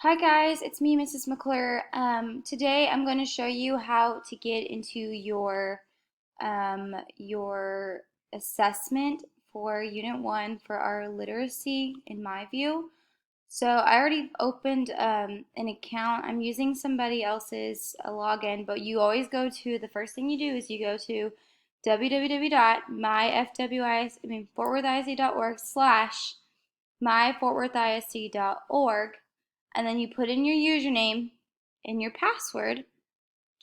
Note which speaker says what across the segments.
Speaker 1: Hi guys, it's me, Mrs. McClure. Today I'm going to show you how to get into your assessment for Unit 1 for our literacy, in my view. So I already opened an account. I'm using somebody else's login, but you always go to, the first thing you do is you go to www.myfwisd.org/my-isd.org, and then you put in your username and your password,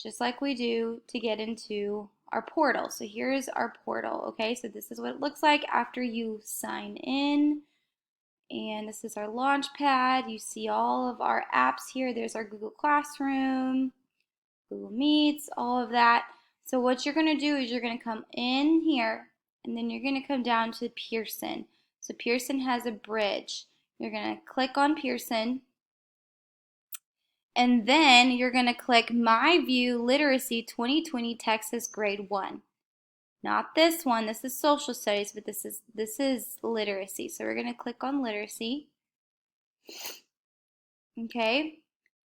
Speaker 1: just like we do to get into our portal. So here's our portal, okay? So this is what it looks like after you sign in. And this is our launch pad. You see all of our apps here. There's our Google Classroom, Google Meets, all of that. So what you're going to do is you're going to come in here, and then you're going to come down to Pearson. So Pearson has a bridge. You're going to click on Pearson, and then you're going to click My View Literacy 2020 Texas Grade 1. Not this one. This is social studies, but this is literacy. So we're going to click on literacy. Okay?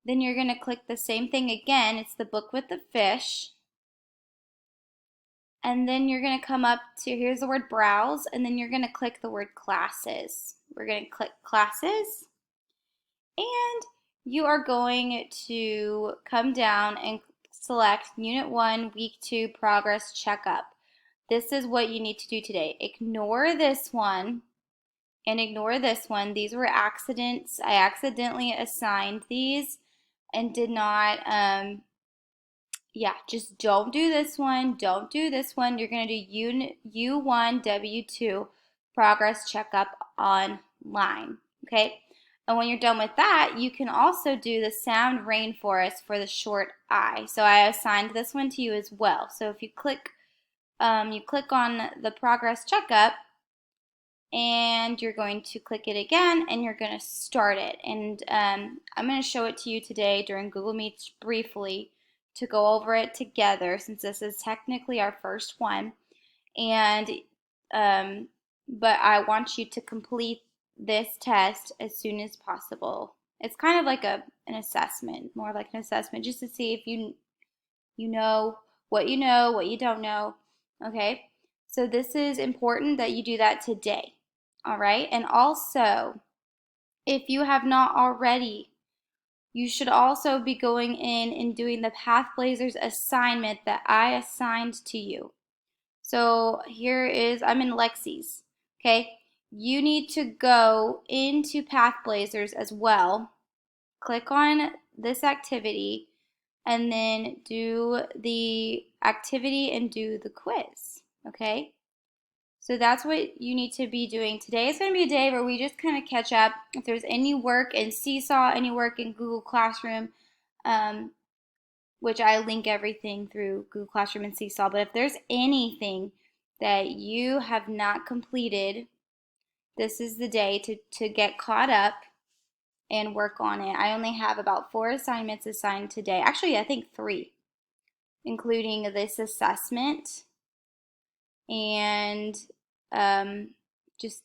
Speaker 1: Then you're going to click the same thing again. It's the book with the fish. And then you're going to come up to, here's the word browse, and then you're going to click the word classes. We're going to click classes, and you are going to come down and select Unit 1, Week 2 Progress Checkup. This is what you need to do today. Ignore this one and ignore this one. These were accidents. I accidentally assigned these and did not, just don't do this one. Don't do this one. You're going to do U1, W2 Progress Checkup online, okay? And when you're done with that, you can also do the sound rainforest for the short I. So I assigned this one to you as well. So if you click on the progress checkup, and you're going to click it again, and you're going to start it. And I'm going to show it to you today during Google Meets briefly to go over it together, since this is technically our first one. And but I want you to complete this test as soon as possible. It's kind of like an assessment, more like an assessment, just to see if you know, what you don't know. Okay, so this is important that you do that today. All right, and also, if you have not already, you should also be going in and doing the Path Blazers assignment that I assigned to you. So here is, I'm in Lexi's, okay? You need to go into Path Blazers as well. Click on this activity, and then do the activity and do the quiz, okay? So that's what you need to be doing. Today is going to be a day where we just kind of catch up. If there's any work in Seesaw, any work in Google Classroom, which I link everything through Google Classroom and Seesaw, but if there's anything that you have not completed, this is the day to get caught up and work on it. I only have about 4 assignments assigned today. Actually, I think 3, including this assessment and just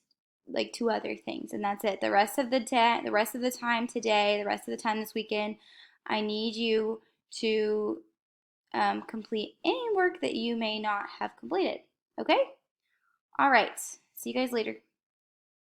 Speaker 1: like 2 other things, and that's it. The rest of the time today, the rest of the time this weekend, I need you to complete any work that you may not have completed. Okay? All right. See you guys later.